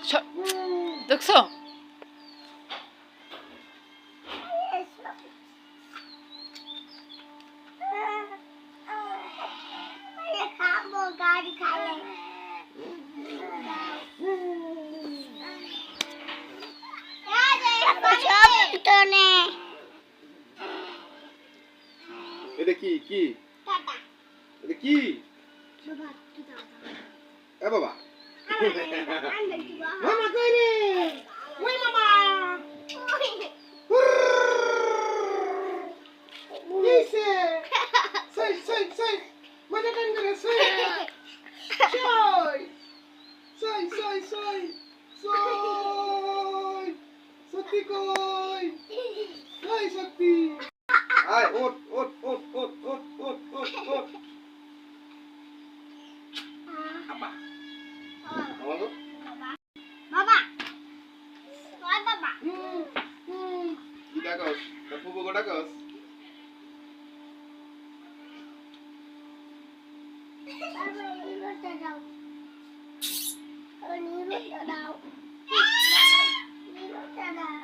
দেখছো? এটা কি কি এটা কি এ বাবা মামা কই রে ওই মামা কিসে সই সই সই মজা কেন করে সই সই সই সই সই সত্যি কই কই সত্যি আয় ওঠ ওঠ ওঠ ওঠ ওঠ ওঠ ওঠ ওঠ আব্বা আমাগো বাবা ওই বাবা কি ডাকস কাকু বগো ডাকস নিরুটা দাও